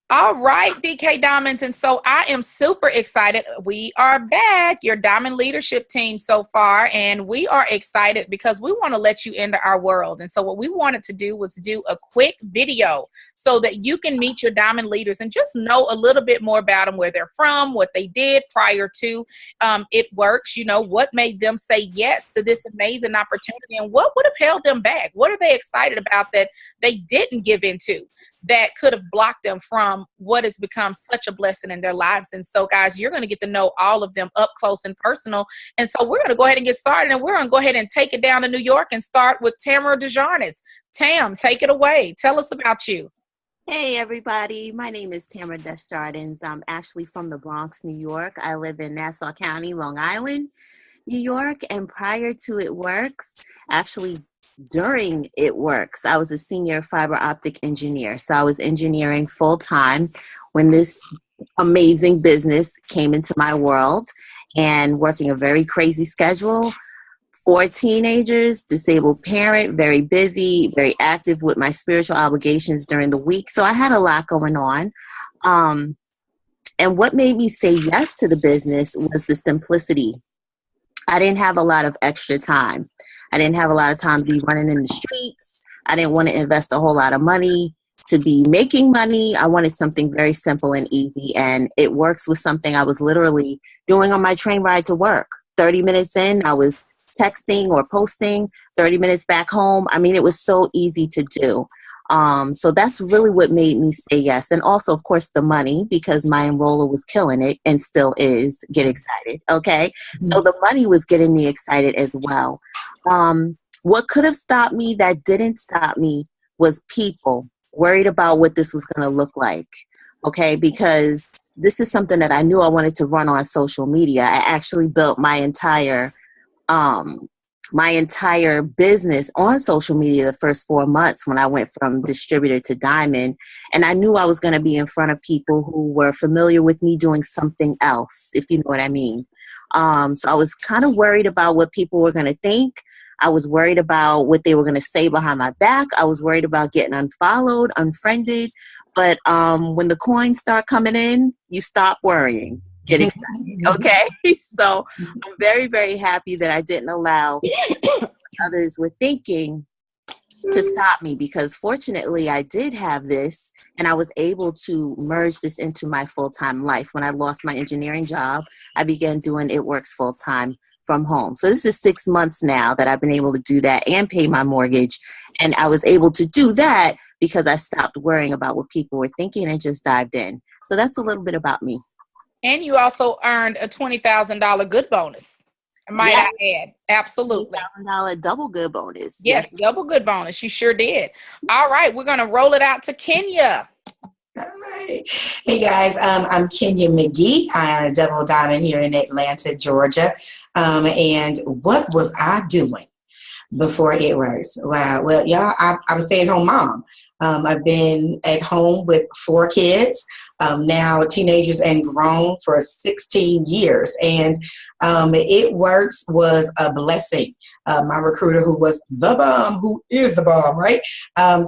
All right, DK Diamonds. And so I am super excited. We are back, your Diamond Leadership team so far. And we are excited because we want to let you into our world. And so what we wanted to do was do a quick video so that you can meet your Diamond leaders and just know a little bit more about them, where they're from, what they did prior to it works, what made them say yes to this amazing opportunity, and what would have held them back. What are they excited about that they didn't give into, that could have blocked them from what has become such a blessing in their lives. And so, guys, you're going to get to know all of them up close and personal. And so we're going to go ahead and get started, and we're going to go ahead and take it down to New York and start with Tamara DeJarnis. Tam, take it away. Tell us about you. Hey everybody, my name is Tamara Desjardins. I'm actually from the Bronx, New York. I live in Nassau County, Long Island, New York. And prior to It Works, actually during It Works, I was a senior fiber optic engineer. So I was engineering full time when this amazing business came into my world, and working a very crazy schedule. 4 teenagers, disabled parent, very busy, very active with my spiritual obligations during the week. So I had a lot going on. And what made me say yes to the business was the simplicity. I didn't have a lot of extra time. I didn't have a lot of time to be running in the streets. I didn't want to invest a whole lot of money to be making money. I wanted something very simple and easy. And It Works was something I was literally doing on my train ride to work. 30 minutes in, I was texting or posting, 30 minutes back home. I mean, it was so easy to do. So that's really what made me say yes. And also, of course, the money, because my enroller was killing it and still is. Get excited. Okay. Mm-hmm. So the money was getting me excited as well. What could have stopped me that didn't stop me was people worried about what this was going to look like. Okay. Because this is something that I knew I wanted to run on social media. I actually built my entire business on social media the first 4 months when I went from distributor to diamond. And I knew I was going to be in front of people who were familiar with me doing something else, if you know what I mean. So I was kind of worried about what people were going to think. I was worried about what they were going to say behind my back. I was worried about getting unfollowed, unfriended. But when the coins start coming in, you stop worrying. Get excited. Okay. So I'm very, very happy that I didn't allow others were thinking to stop me, because fortunately I did have this, and I was able to merge this into my full-time life. When I lost my engineering job, I began doing It Works full-time from home. So this is 6 months now that I've been able to do that and pay my mortgage. And I was able to do that because I stopped worrying about what people were thinking and just dived in. So that's a little bit about me. And you also earned a $20,000 good bonus. Might I add? Absolutely. $20,000 double good bonus. Yes, double good bonus. You sure did. All right, we're going to roll it out to Kenya. All right. Hey guys, I'm Kenya McGee. I'm a double diamond here in Atlanta, Georgia. And what was I doing before It Works? Wow. Well, y'all, I'm a stay-at-home mom. I've been at home with 4 kids, now teenagers and grown, for 16 years. And It Works was a blessing. My recruiter, who was the bomb, who is the bomb, right,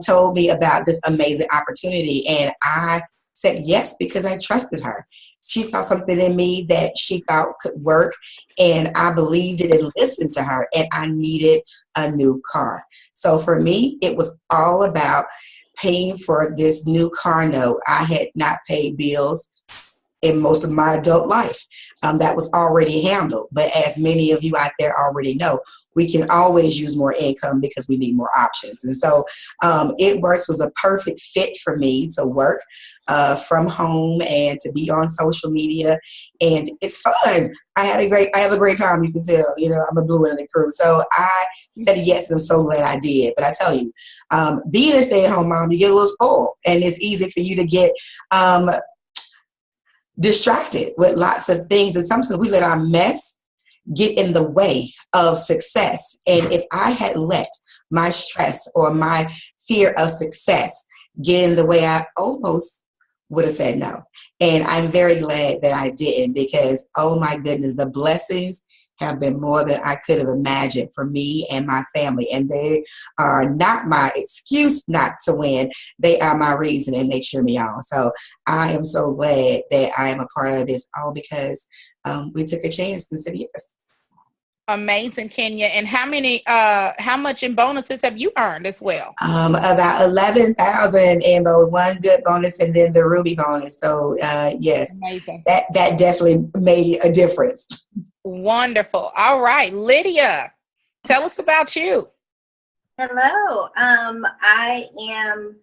told me about this amazing opportunity. And I said yes because I trusted her. She saw something in me that she thought could work, and I believed it and listened to her, and I needed a new car. So for me, it was all about paying for this new car note. I had not paid bills in most of my adult life. That was already handled. But as many of you out there already know, we can always use more income because we need more options. And so It Works was a perfect fit for me to work from home and to be on social media. And it's fun. I have a great time. You can tell, I'm a blue in the crew. So I said yes, and I'm so glad I did. But I tell you, being a stay-at-home mom, you get a little spoiled, and it's easy for you to get distracted with lots of things. And sometimes we let our mess get in the way of success. And if I had let my stress or my fear of success get in the way, I almost would have said no. And I'm very glad that I didn't, because, oh my goodness, the blessings have been more than I could have imagined for me and my family. And they are not my excuse not to win. They are my reason, and they cheer me on. So I am so glad that I am a part of this, all because we took a chance to say yes. Amazing, Kenya. And how much in bonuses have you earned as well? About 11,000 in both one good bonus and then the Ruby bonus. So yes, Amazing. that definitely made a difference. Wonderful. All right, Lydia, tell us about you. Hello. I am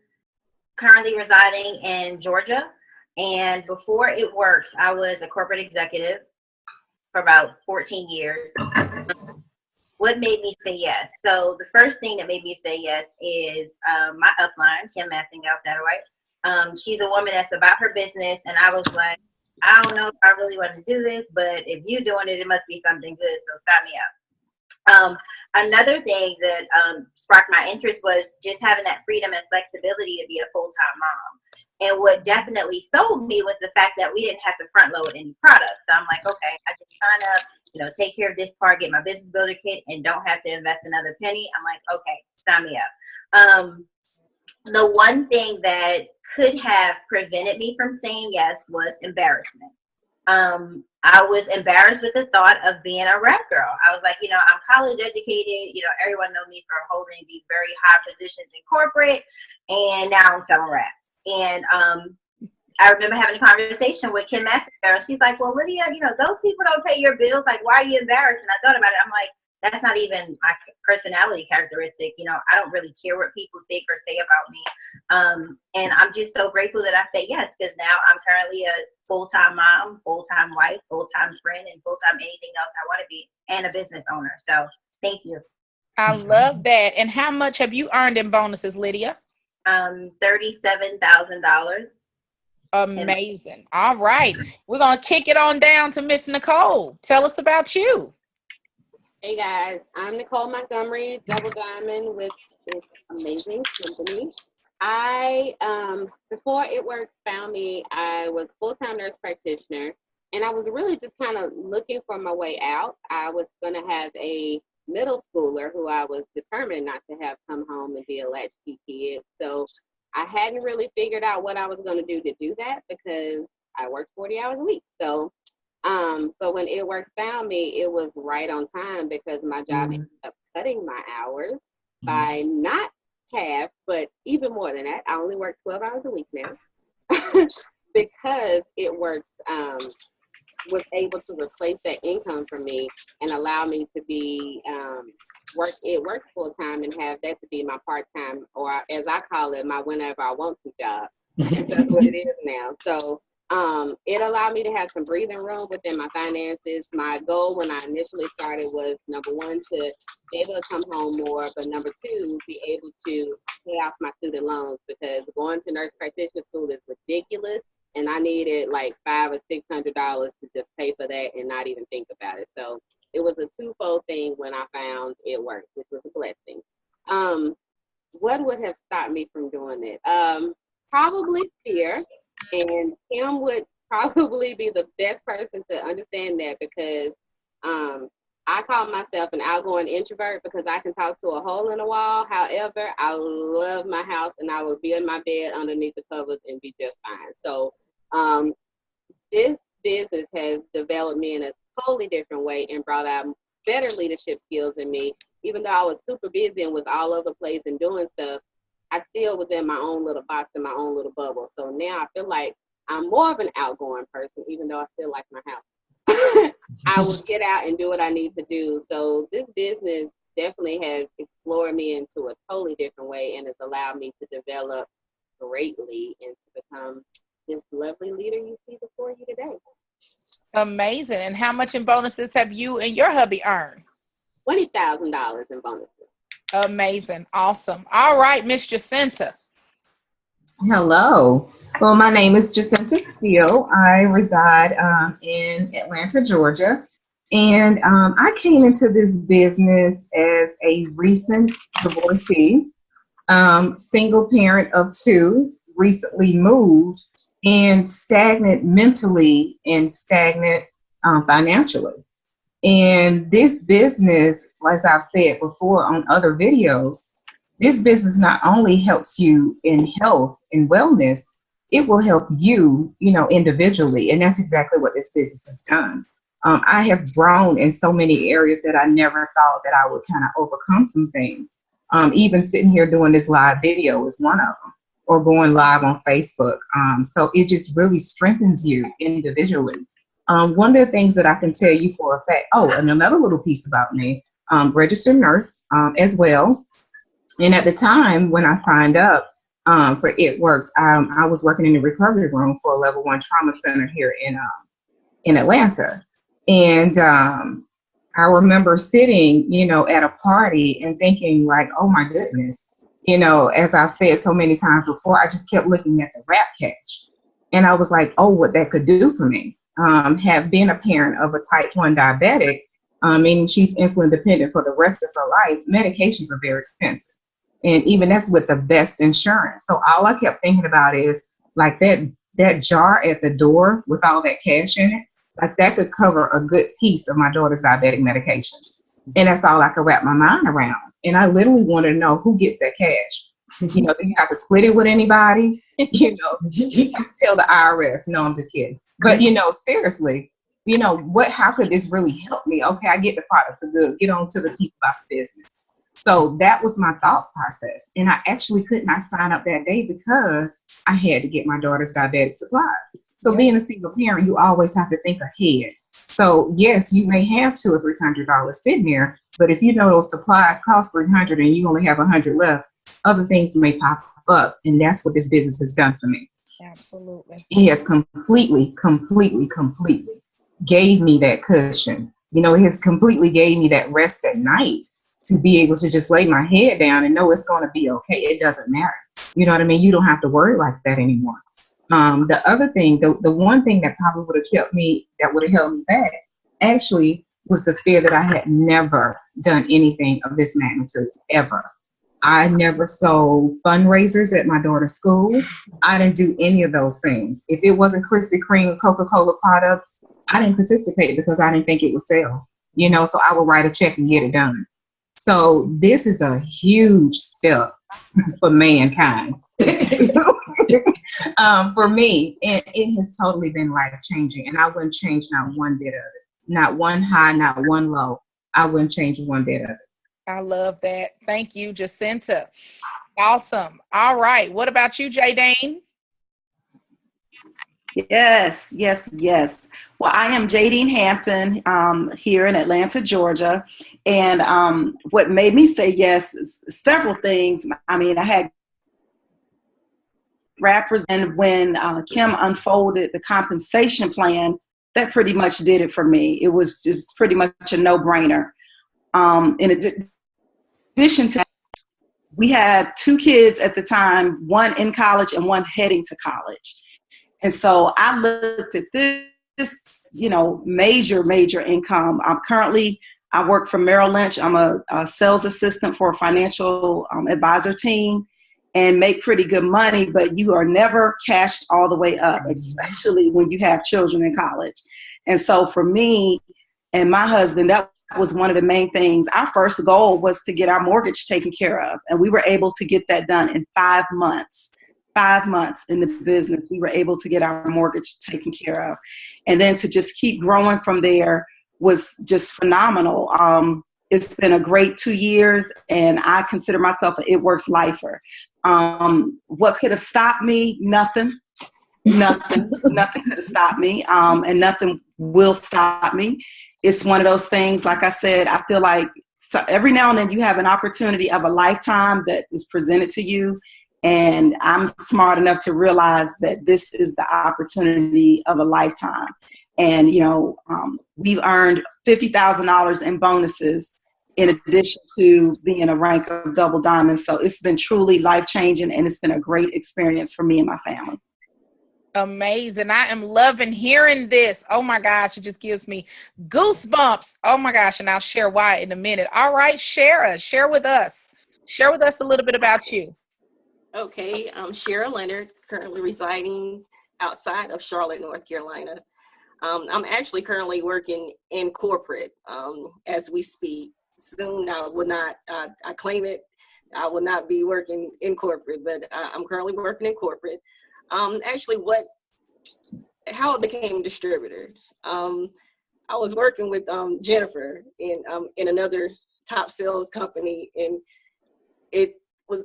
currently residing in Georgia, and before It Works, I was a corporate executive for about 14 years. What made me say yes? So the first thing that made me say yes is my upline, Kim Massingal-Satterwhite. She's a woman that's about her business, and I was like, I don't know if I really want to do this, but if you're doing it, it must be something good, so sign me up. Another thing that sparked my interest was just having that freedom and flexibility to be a full-time mom. And what definitely sold me was the fact that we didn't have to front load any products. So I'm like, okay, I can sign up, take care of this part, get my business builder kit, and don't have to invest another penny. I'm like, okay, sign me up. The one thing that could have prevented me from saying yes was embarrassment. I was embarrassed with the thought of being a rap girl. I was like, I'm college educated. Everyone knows me for holding these very high positions in corporate, and now I'm selling raps. And I remember having a conversation with Kim Massingal. She's like, well, Lydia, those people don't pay your bills. Like, why are you embarrassed? And I thought about it. I'm like, that's not even my personality characteristic. I don't really care what people think or say about me. And I'm just so grateful that I say yes, because now I'm currently a full-time mom, full-time wife, full-time friend, and full-time anything else I want to be, and a business owner. So thank you. I love that. And how much have you earned in bonuses, Lydia? $37,000. Amazing. All right. We're going to kick it on down to Miss Nicole. Tell us about you. Hey guys, I'm Nicole Montgomery, Double Diamond with this amazing company. I, before It Works found me, I was full-time nurse practitioner, and I was really just kind of looking for my way out. I was going to have a middle schooler who I was determined not to have come home and be a latchkey kid. So I hadn't really figured out what I was going to do that, because I worked 40 hours a week. So when It Works found me, it was right on time, because my job ended up cutting my hours by not half, but even more than that. I only work 12 hours a week now because It Works was able to replace that income for me and allow me to be It Works full time and have that to be my part time, or as I call it, my whenever I want to job. That's what it is now. So it allowed me to have some breathing room within my finances. My goal when I initially started was, number one, to be able to come home more, but number two, be able to pay off my student loans, because going to nurse practitioner school is ridiculous, and I needed like $500 or $600 to just pay for that and not even think about it. So it was a twofold thing when I found It Worked, which was a blessing. What would have stopped me from doing it? Probably fear. And Kim would probably be the best person to understand that, because I call myself an outgoing introvert because I can talk to a hole in the wall. However, I love my house, and I will be in my bed underneath the covers and be just fine. So this business has developed me in a totally different way and brought out better leadership skills in me. Even though I was super busy and was all over the place and doing stuff, I still was in my own little box, in my own little bubble. So now I feel like I'm more of an outgoing person, even though I still like my house. I will get out and do what I need to do. So this business definitely has explored me into a totally different way, and has allowed me to develop greatly and to become this lovely leader you see before you today. Amazing. And how much in bonuses have you and your hubby earned? $20,000 in bonuses. Amazing. Awesome. All right, Miss Jacinta. Hello. Well, my name is Jacinta Steele. I reside in Atlanta, Georgia. And I came into this business as a recent divorcee, single parent of two, recently moved, and stagnant mentally and stagnant financially. And this business, as I've said before on other videos, this business not only helps you in health and wellness, it will help you, individually. And that's exactly what this business has done. I have grown in so many areas that I never thought that I would kind of overcome some things. Even sitting here doing this live video is one of them, or going live on Facebook. So it just really strengthens you individually. One of the things that I can tell you for a fact, and another little piece about me, registered nurse as well. And at the time when I signed up for It Works, I was working in the recovery room for a level 1 trauma center here in Atlanta. And I remember sitting, at a party and thinking like, oh my goodness, as I've said so many times before, I just kept looking at the rap cache. And I was like, oh, what that could do for me. Have been a parent of a type 1 diabetic, meaning she's insulin dependent for the rest of her life. Medications are very expensive. And even that's with the best insurance. So all I kept thinking about is like that jar at the door with all that cash in it, like that could cover a good piece of my daughter's diabetic medications. And that's all I could wrap my mind around. And I literally wanted to know who gets that cash. Do you have to split it with anybody? Tell the IRS. No, I'm just kidding. But, seriously, how could this really help me? Okay, I get the products are good. Get on to the piece about the business. So that was my thought process. And I actually could not sign up that day because I had to get my daughter's diabetic supplies. So being a single parent, you always have to think ahead. So yes, you may have $200 or $300 sitting there, but if those supplies cost $300 and you only have $100 left, other things may pop up. And that's what this business has done for me. Absolutely. It has completely gave me that cushion. It has completely gave me that rest at night to be able to just lay my head down and know it's going to be okay. It doesn't matter. You know what I mean? You don't have to worry like that anymore. The other thing, the one thing that probably would have held me back, actually, was the fear that I had never done anything of this magnitude ever. I never sold fundraisers at my daughter's school. I didn't do any of those things. If it wasn't Krispy Kreme or Coca-Cola products, I didn't participate because I didn't think it would sell. So I would write a check and get it done. So this is a huge step for mankind. For me, and it has totally been life-changing, and I wouldn't change not one bit of it. Not one high, not one low. I wouldn't change one bit of it. I love that. Thank you, Jacinta. Awesome. All right. What about you, Jaden? Yes. Well, I am Jaden Hampton here in Atlanta, Georgia. And what made me say yes is several things. I mean, I had represented when Kim unfolded the compensation plan. That pretty much did it for me. It was just pretty much a no-brainer. In addition to that, we had 2 kids at the time, one in college and one heading to college. And so I looked at this, major income. I work for Merrill Lynch. I'm a sales assistant for a financial advisor team and make pretty good money, but you are never cashed all the way up, especially when you have children in college. And so for me and my husband, that was one of the main things. Our first goal was to get our mortgage taken care of. And we were able to get that done in 5 months. 5 months in the business, we were able to get our mortgage taken care of. And then to just keep growing from there was just phenomenal. It's been a great 2 years, and I consider myself an It Works lifer. What could have stopped me? Nothing. Nothing could have stopped me, and nothing will stop me. It's one of those things, like I said, I feel like every now and then you have an opportunity of a lifetime that is presented to you. And I'm smart enough to realize that this is the opportunity of a lifetime. And, we've earned $50,000 in bonuses in addition to being a rank of double diamond. So it's been truly life-changing, and it's been a great experience for me and my family. Amazing. I am loving hearing this. Oh my gosh, it just gives me goosebumps. Oh my gosh, and I'll share why in a minute. All right, Sheryl, share with us a little bit about you. Okay, I'm Sheryl Leonard, currently residing outside of Charlotte, North Carolina. I'm actually currently working in corporate as we speak. Soon I will not, I claim it, I will not be working in corporate, but I'm currently working in corporate. Actually, how I became a distributor. I was working with Jennifer in another top sales company, and it was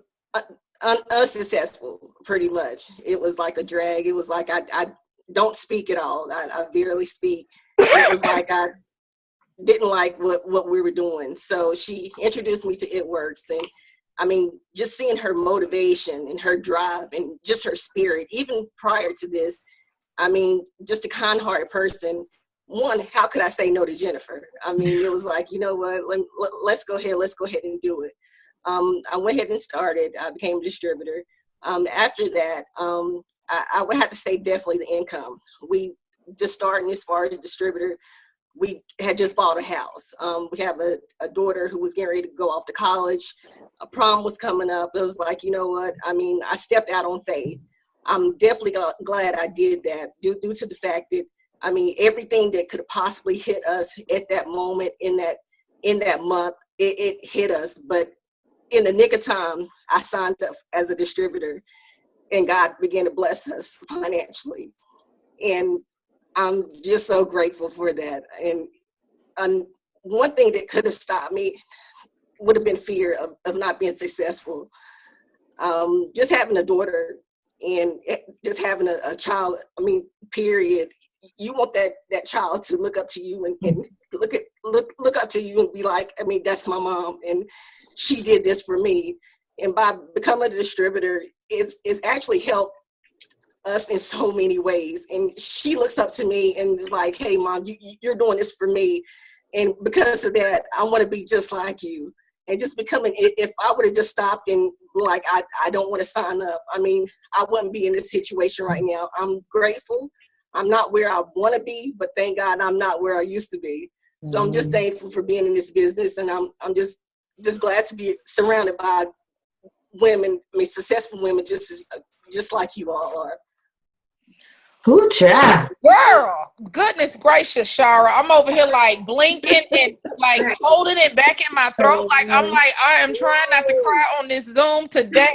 unsuccessful, pretty much. It was like a drag. It was like I don't speak at all. I barely speak. It was like I didn't like what we were doing. So she introduced me to It Works, and I mean, just seeing her motivation and her drive and just her spirit, even prior to this, I mean, just a kind-hearted person. One, how could I say no to Jennifer? I mean, it was like, you know what, let's go ahead and do it. I went ahead and started. I became a distributor. After that, I would have to say definitely the income. We just starting as far as distributor. We had just bought a house. We have a daughter who was getting ready to go off to college. A prom was coming up. It was like, you know what? I mean, I stepped out on faith. I'm definitely glad I did that due to the fact that, I mean, everything that could have possibly hit us at that moment in that month, it hit us. But in the nick of time, I signed up as a distributor, and God began to bless us financially. And I'm just so grateful for that. And one thing that could have stopped me would have been fear of not being successful. Just having a daughter and just having a child, I mean, period. You want that child to look up to you and look up to you and be like, I mean, that's my mom, and she did this for me. And by becoming a distributor, it's actually helped us in so many ways. And she looks up to me and is like, hey, Mom, you're doing this for me. And because of that, I want to be just like you. And just becoming, if I would have just stopped and like, I don't want to sign up, I mean, I wouldn't be in this situation right now. I'm grateful. I'm not where I want to be, but thank God I'm not where I used to be. So I'm just thankful for being in this business. And I'm just glad to be surrounded by women, I mean, successful women, just like you all are. Ooh, child. Girl, goodness gracious, Shara. I'm over here like blinking and like holding it back in my throat. Like I am trying not to cry on this Zoom today.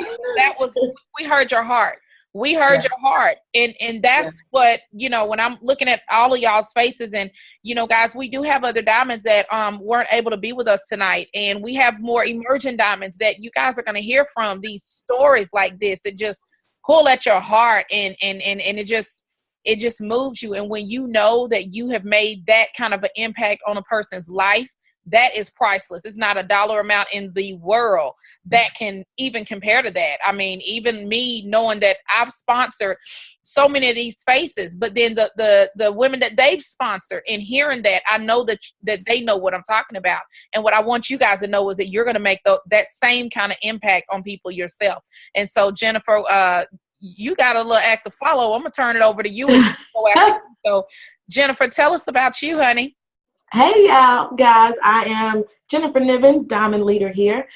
We heard your heart. We heard your heart. And that's what, you know, when I'm looking at all of y'all's faces, and, you know, guys, we do have other diamonds that weren't able to be with us tonight. And we have more emerging diamonds that you guys are going to hear from, these stories like this that just pull at your heart and it just moves you. And when you know that you have made that kind of an impact on a person's life, that is priceless. It's not a dollar amount in the world that can even compare to that. I mean, even me knowing that I've sponsored so many of these faces, but then the women that they've sponsored, and hearing that, I know that they know what I'm talking about. And what I want you guys to know is that you're going to make that same kind of impact on people yourself. And so, Jennifer, you got a little act to follow. I'm going to turn it over to you. And go after. So, Jennifer, tell us about you, honey. Hey, y'all, guys. I am Jennifer Nivens, Diamond Leader here.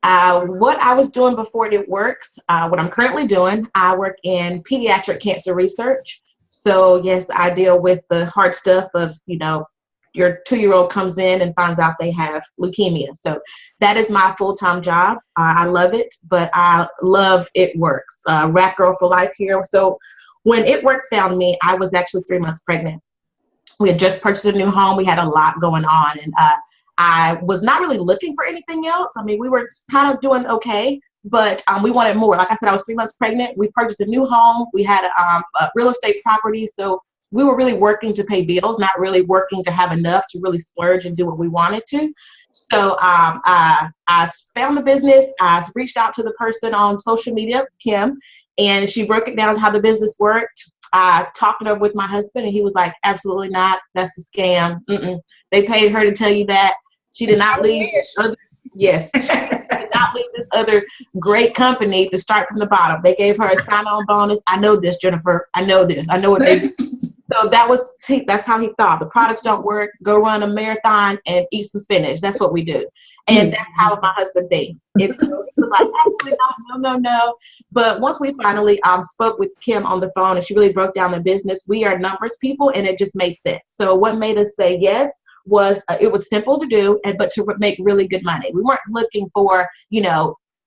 What I was doing before It Works, what I'm currently doing, I work in pediatric cancer research. So, yes, I deal with the hard stuff of, you know, your 2-year-old comes in and finds out they have leukemia. So that is my full-time job. I love it, but I love It Works. Rap Girl for life here. So when It Works found me, I was actually 3 months pregnant. We had just purchased a new home. We had a lot going on, and I was not really looking for anything else. I mean, we were kind of doing okay, but we wanted more. Like I said, I was 3 months pregnant. We purchased a new home. We had a real estate property, so we were really working to pay bills, not really working to have enough to really splurge and do what we wanted to. So I found the business. I reached out to the person on social media, Kim, and she broke it down how the business worked. I talked it over with my husband, and he was like, absolutely not. That's a scam. They paid her to tell you that. She did not leave. Yes. She did not leave this other great company to start from the bottom. They gave her a sign-on bonus. I know this, Jennifer. I know this. I know what they do. So that's how he thought. The products don't work. Go run a marathon and eat some spinach. That's what we do. And that's how my husband thinks. He was like, absolutely not, no. But once we finally spoke with Kim on the phone and she really broke down the business, we are numbers people and it just made sense. So what made us say yes was it was simple to do, but to make really good money. We weren't looking for,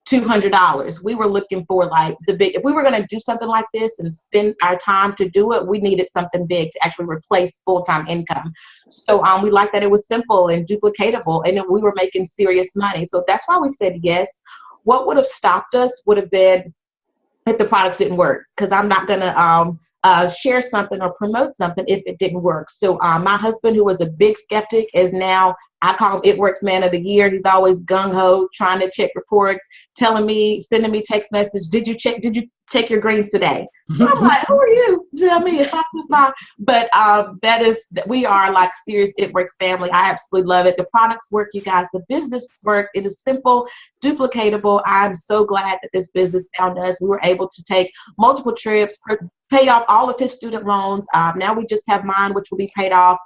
$200. We were looking for like the big, if we were going to do something like this and spend our time to do it, we needed something big to actually replace full-time income. So we liked that it was simple and duplicatable and we were making serious money. So that's why we said yes. What would have stopped us would have been if the products didn't work, because I'm not going to share something or promote something if it didn't work. So my husband, who was a big skeptic, is now, I call him It Works Man of the Year. He's always gung-ho, trying to check reports, sending me text message, did you take your greens today? I'm like, who are you? Tell me if I took my, but we are like serious It Works family. I absolutely love it. The products work, you guys. The business work. It is simple, duplicatable. I'm so glad that this business found us. We were able to take multiple trips, pay off all of his student loans. Now we just have mine, which will be paid off.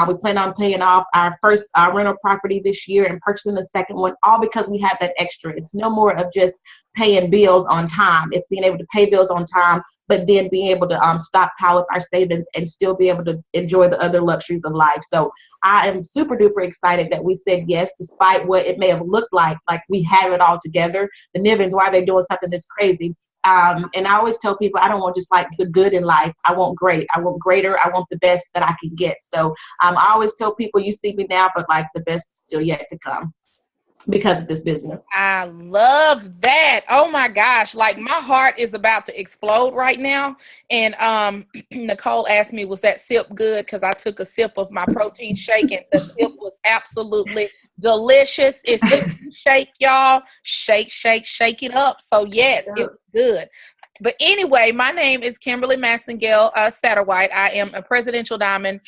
We plan on paying off our first rental property this year and purchasing the second one, all because we have that extra. It's no more of just paying bills on time. It's being able to pay bills on time, but then being able to stockpile up our savings and still be able to enjoy the other luxuries of life. So I am super duper excited that we said yes, despite what it may have looked like we have it all together. The Nivens, why are they doing something this crazy? And I always tell people I don't want just like the good in life. I want great. I want greater. I want the best that I can get. So I always tell people, you see me now, but like the best is still yet to come because of this business. I love that. Oh my gosh. Like my heart is about to explode right now. And Nicole asked me, was that sip good? Because I took a sip of my protein shake and the sip was absolutely delicious. It's a shake, y'all. Shake it up. So yes, it was good. But anyway, my name is Kimberly Massengale Satterwhite. I am a presidential diamond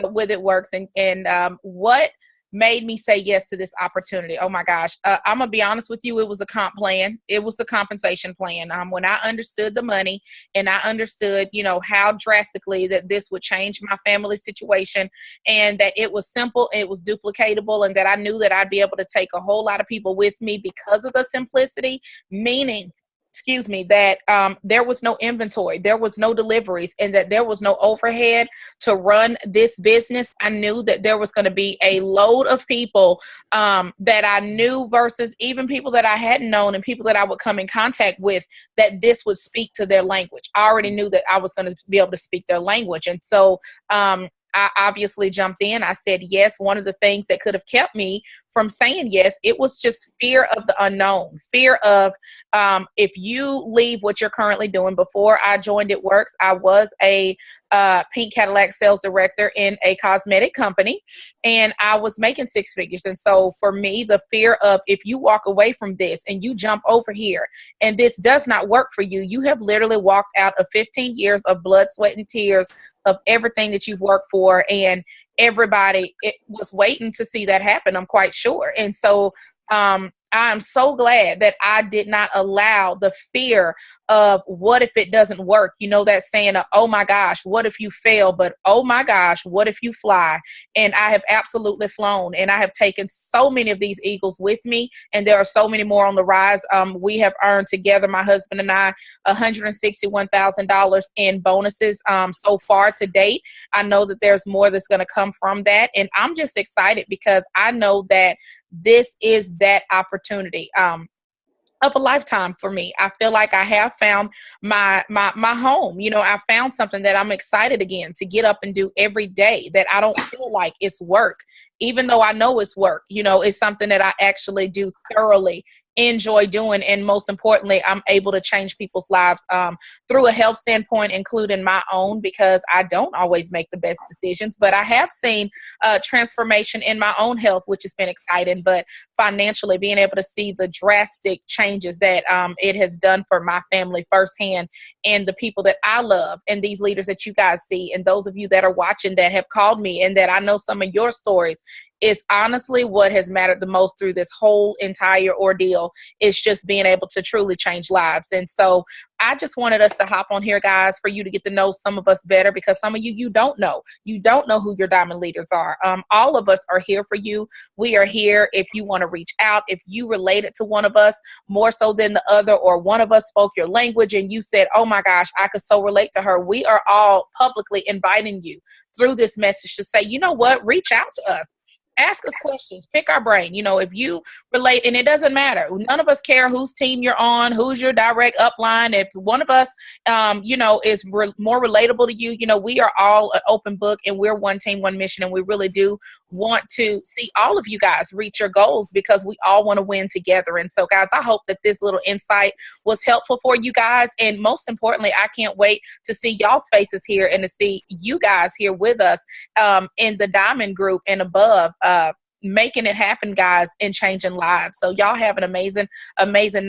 with It Works. And what made me say yes to this opportunity? Oh my gosh. I'm gonna be honest with you. It was a comp plan. It was a compensation plan. When I understood the money and I understood, how drastically that this would change my family situation and that it was simple, it was duplicatable, and that I knew that I'd be able to take a whole lot of people with me because of the simplicity, meaning that there was no inventory, there was no deliveries, and that there was no overhead to run this business. I knew that there was going to be a load of people that I knew versus even people that I hadn't known and people that I would come in contact with, that this would speak to their language. I already knew that I was going to be able to speak their language. And so I obviously jumped in. I said yes. One of the things that could have kept me from saying yes, it was just fear of the unknown, fear of if you leave what you're currently doing. Before I joined It Works, I was a pink Cadillac sales director in a cosmetic company, and I was making six figures. And so for me, the fear of if you walk away from this and you jump over here and this does not work for you, you have literally walked out of 15 years of blood, sweat, and tears of everything that you've worked for, and everybody was waiting to see that happen, I'm quite sure. And so I'm so glad that I did not allow the fear of what if it doesn't work. That saying, oh my gosh, what if you fail? But oh my gosh, what if you fly? And I have absolutely flown, and I have taken so many of these eagles with me, and there are so many more on the rise. We have earned together, my husband and I, $161,000 in bonuses so far to date. I know that there's more that's going to come from that, and I'm just excited because I know that this is that opportunity of a lifetime for me. I feel like I have found my home. I found something that I'm excited again to get up and do every day, that I don't feel like it's work, even though I know it's work. It's something that I actually do thoroughly enjoy doing. And most importantly, I'm able to change people's lives through a health standpoint, including my own, because I don't always make the best decisions, but I have seen transformation in my own health, which has been exciting. But financially, being able to see the drastic changes that it has done for my family firsthand, and the people that I love, and these leaders that you guys see, and those of you that are watching that have called me, and that I know some of your stories, is honestly what has mattered the most through this whole entire ordeal, is just being able to truly change lives. And so I just wanted us to hop on here, guys, for you to get to know some of us better, because some of you don't know. You don't know who your diamond leaders are. All of us are here for you. We are here if you want to reach out. If you related to one of us more so than the other, or one of us spoke your language and you said, oh my gosh, I could so relate to her, we are all publicly inviting you through this message to say, you know what, reach out to us. Ask us questions, pick our brain. You know, if you relate, and it doesn't matter. None of us care whose team you're on, who's your direct upline. If one of us, is more relatable to you, we are all an open book, and we're one team, one mission. And we really do want to see all of you guys reach your goals, because we all want to win together. And so, guys, I hope that this little insight was helpful for you guys. And most importantly, I can't wait to see y'all's faces here and to see you guys here with us in the Diamond Group and above. Making it happen, guys, and changing lives. So y'all have an amazing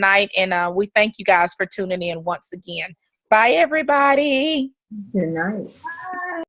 night, and we thank you guys for tuning in once again. Bye, everybody. Good night. Bye.